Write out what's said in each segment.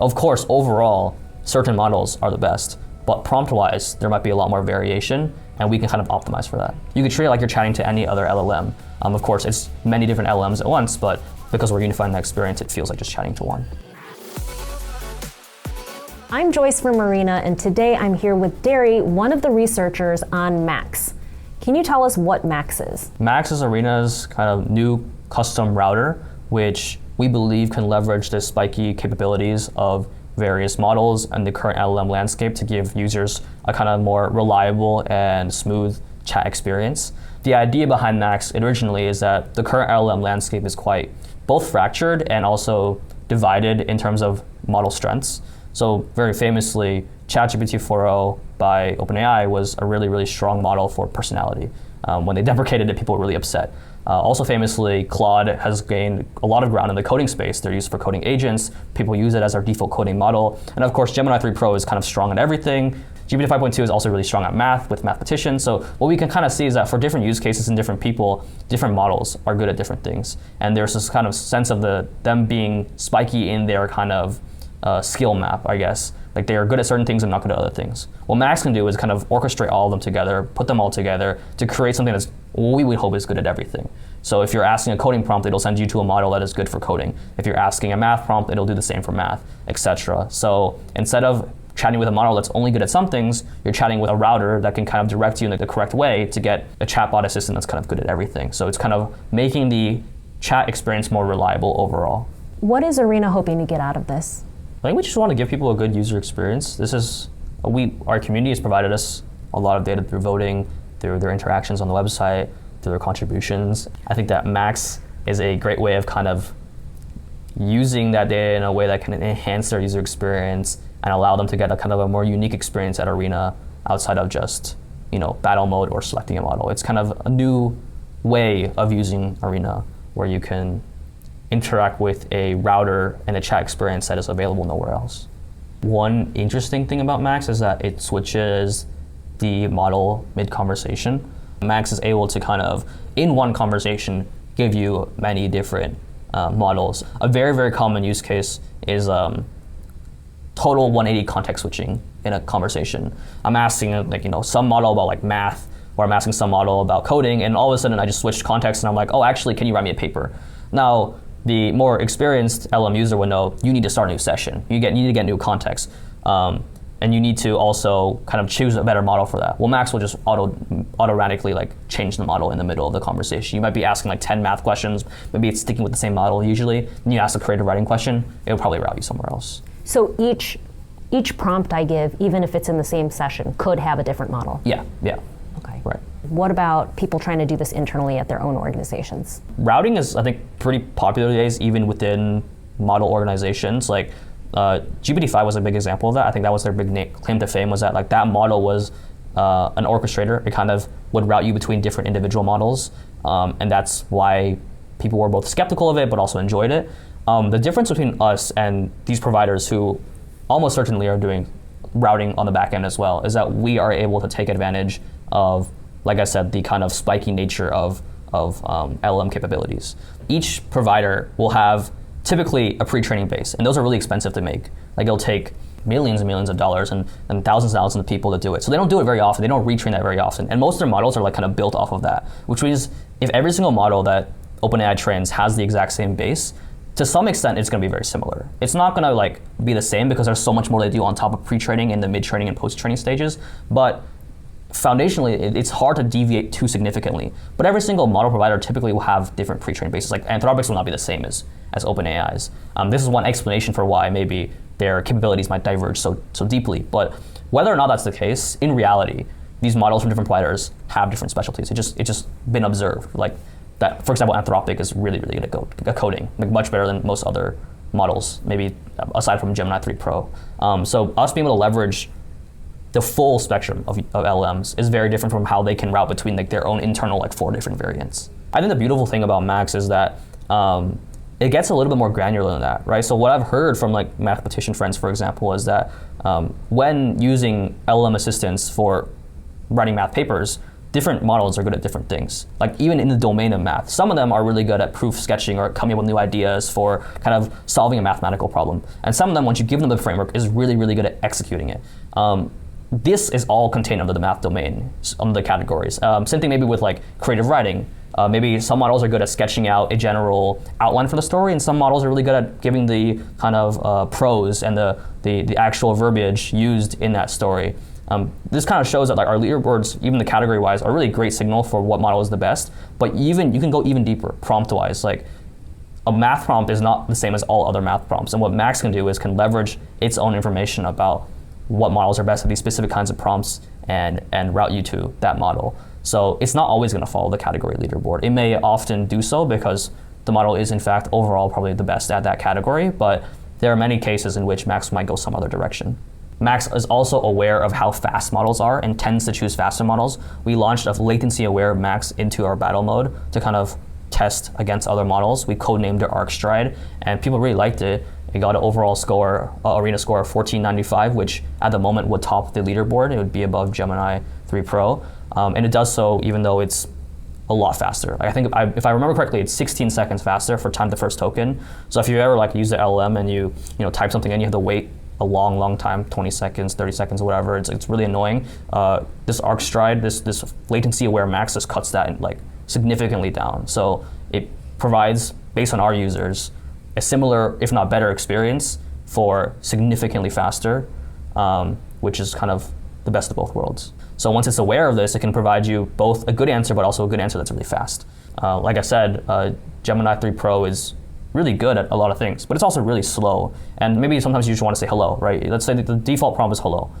Of course, overall, certain models are the best, but prompt-wise, there might be a lot more variation, and we can kind of optimize for that. You could treat it like you're chatting to any other LLM. Of course, it's many different LLMs at once, but because we're unifying the experience, it feels like just chatting to one. I'm Joyce from Arena, and today I'm here with Derry, one of the researchers on Max. Can you tell us what Max is? Max is Arena's kind of new custom router, which we believe can leverage the spiky capabilities of various models and the current LLM landscape to give users a kind of more reliable and smooth chat experience. The idea behind Max originally is that the current LLM landscape is quite both fractured and also divided in terms of model strengths. So very famously, ChatGPT 4.0 by OpenAI was a really, really strong model for personality. When they deprecated it, people were really upset. Also famously, Claude has gained a lot of ground in the coding space. They're used for coding agents. People use it as their default coding model. And of course, Gemini 3 Pro is kind of strong at everything. GPT 5.2 is also really strong at math with mathematicians. So what we can kind of see is that for different use cases and different people, different models are good at different things. And there's this kind of sense of them being spiky in their kind of skill map, I guess. Like they are good at certain things and not good at other things. What Max can do is kind of orchestrate all of them together, put them all together to create something that's what we would hope is good at everything. So if you're asking a coding prompt, it'll send you to a model that is good for coding. If you're asking a math prompt, it'll do the same for math, etc. So instead of chatting with a model that's only good at some things, you're chatting with a router that can kind of direct you in the correct way to get a chatbot assistant that's kind of good at everything. So it's kind of making the chat experience more reliable overall. What is Arena hoping to get out of this? I think we just want to give people a good user experience. Our community has provided us a lot of data through voting, through their interactions on the website, through their contributions. I think that Max is a great way of kind of using that data in a way that can enhance their user experience and allow them to get a kind of a more unique experience at Arena outside of just, battle mode or selecting a model. It's kind of a new way of using Arena where you can interact with a router and a chat experience that is available nowhere else. One interesting thing about Max is that it switches the model mid-conversation. Max is able to kind of, in one conversation, give you many different models. A very, very common use case is total 180 context switching in a conversation. I'm asking some model about math, or I'm asking some model about coding, and all of a sudden I just switched context and I'm like, oh, actually, can you write me a paper? Now, the more experienced LM user would know you need to start a new session. You need to get new context. And you need to also kind of choose a better model for that. Well, Max will just automatically change the model in the middle of the conversation. You might be asking 10 math questions, maybe it's sticking with the same model usually, and you ask a creative writing question, it'll probably route you somewhere else. So each prompt I give, even if it's in the same session, could have a different model? Yeah. Okay. Right. What about people trying to do this internally at their own organizations? Routing is, I think, pretty popular these days, even within model organizations. GPT-5 was a big example of that. I think that was their big claim to fame, was that that model was an orchestrator. It kind of would route you between different individual models, and that's why people were both skeptical of it but also enjoyed it. The difference between us and these providers who almost certainly are doing routing on the back end as well is that we are able to take advantage of, like I said, the kind of spiky nature of LLM capabilities. Each provider will have typically a pre-training base, and those are really expensive to make. It'll take millions and millions of dollars and thousands and thousands of people to do it. So they don't do it very often. They don't retrain that very often. And most of their models are kind of built off of that, which means if every single model that OpenAI trains has the exact same base, to some extent it's going to be very similar. It's not going to be the same because there's so much more they do on top of pre-training in the mid-training and post-training stages. But foundationally, it's hard to deviate too significantly. But every single model provider typically will have different pre-trained bases. Anthropic's will not be the same as OpenAI's. This is one explanation for why maybe their capabilities might diverge so deeply. But whether or not that's the case, in reality, these models from different providers have different specialties. It's just been observed. That, for example, Anthropic is really, really good at coding, much better than most other models, maybe aside from Gemini 3 Pro. So us being able to leverage the full spectrum of LLMs is very different from how they can route between their own internal 4 different variants. I think the beautiful thing about Max is that it gets a little bit more granular than that, right? So what I've heard from mathematician friends, for example, is that when using LLM assistants for writing math papers, different models are good at different things. Like even in the domain of math, some of them are really good at proof sketching or coming up with new ideas for kind of solving a mathematical problem. And some of them, once you give them the framework, is really, really good at executing it. This is all contained under the math domain, under the categories. Same thing maybe with like creative writing. Maybe some models are good at sketching out a general outline for the story, and some models are really good at giving the kind of prose and the actual verbiage used in that story. This kind of shows that like our leaderboards, even the category-wise, are really great signal for what model is the best. But even you can go even deeper, prompt-wise. Like a math prompt is not the same as all other math prompts, and what Max can do is can leverage its own information about what models are best at these specific kinds of prompts and route you to that model. So it's not always going to follow the category leaderboard. It may often do so because the model is in fact overall probably the best at that category, but there are many cases in which Max might go some other direction. Max is also aware of how fast models are and tends to choose faster models. We launched a latency aware Max into our battle mode to kind of test against other models. We codenamed it arcstride, and people really liked it. It got an overall score, Arena score of 1495, which at the moment would top the leaderboard. It would be above Gemini 3 Pro. And it does so even though it's a lot faster. I think if I remember correctly, it's 16 seconds faster for time to first token. So if you ever like use the LLM and you type something in, you have to wait a long time, 20 seconds, 30 seconds, or whatever. It's really annoying. This arcstride, this latency aware Max just cuts that like significantly down. So it provides, based on our users, a similar, if not better, experience for significantly faster, which is kind of the best of both worlds. So once it's aware of this, it can provide you both a good answer, but also a good answer that's really fast. Like I said, Gemini 3 Pro is really good at a lot of things, but it's also really slow. And maybe sometimes you just want to say hello, right? Let's say that the default prompt is hello.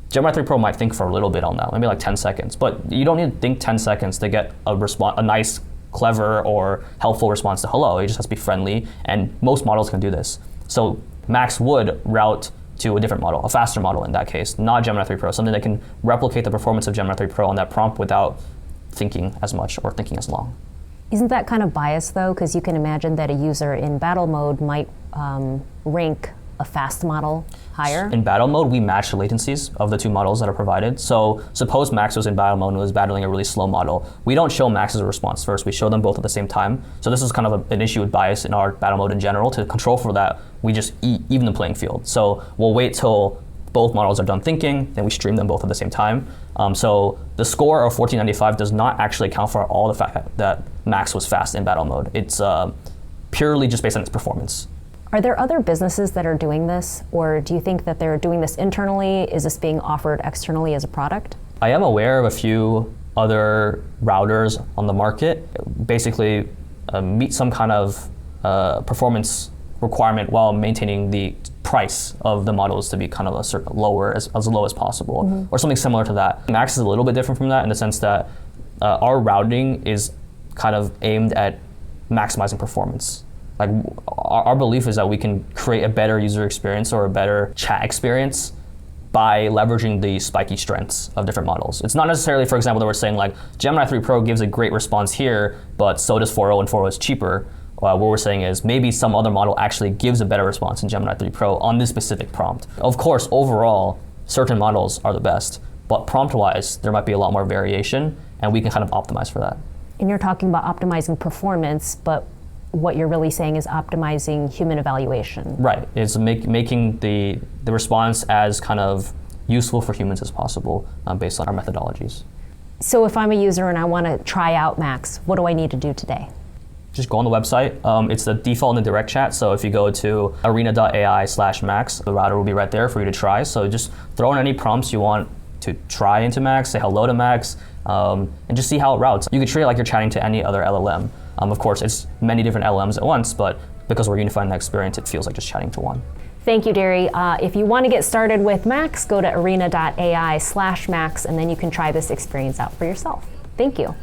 Gemini 3 Pro might think for a little bit on that, maybe like 10 seconds, but you don't need to think 10 seconds to get a nice, clever, or helpful response to hello. It just has to be friendly, and most models can do this. So Max would route to a different model, a faster model in that case, not Gemini 3 Pro, something that can replicate the performance of Gemini 3 Pro on that prompt without thinking as much or thinking as long. Isn't that kind of biased though? Because you can imagine that a user in battle mode might rank a fast model higher. In battle mode, we match the latencies of the two models that are provided. So suppose Max was in battle mode and was battling a really slow model. We don't show Max as a response first. We show them both at the same time. So this is kind of an issue with bias in our battle mode in general. To control for that, we just even the playing field. So we'll wait till both models are done thinking, then we stream them both at the same time. So the score of 1495 does not actually account for all the fact that Max was fast in battle mode. It's purely just based on its performance. Are there other businesses that are doing this, or do you think that they're doing this internally? Is this being offered externally as a product? I am aware of a few other routers on the market, basically meet some kind of performance requirement while maintaining the price of the models to be kind of a certain lower, as low as possible, or something similar to that. Max is a little bit different from that in the sense that our routing is kind of aimed at maximizing performance. Like our belief is that we can create a better user experience or a better chat experience by leveraging the spiky strengths of different models. It's not necessarily, for example, that we're saying like Gemini 3 Pro gives a great response here, but so does 4.0 and 4.0 is cheaper. What we're saying is maybe some other model actually gives a better response in Gemini 3 Pro on this specific prompt. Of course, overall, certain models are the best, but prompt-wise, there might be a lot more variation, and we can kind of optimize for that. And you're talking about optimizing performance, but what you're really saying is optimizing human evaluation. Right, it's making the response as kind of useful for humans as possible based on our methodologies. So if I'm a user and I want to try out Max, what do I need to do today? Just go on the website. It's the default in the direct chat. So if you go to Arena.ai/Max, the router will be right there for you to try. So just throw in any prompts you want to try into Max, say hello to Max, and just see how it routes. You could treat it like you're chatting to any other LLM. Of course, it's many different LLMs at once, but because we're unifying that experience, it feels like just chatting to one. Thank you, Derry. If you want to get started with Max, go to Arena.ai/Max, and then you can try this experience out for yourself. Thank you.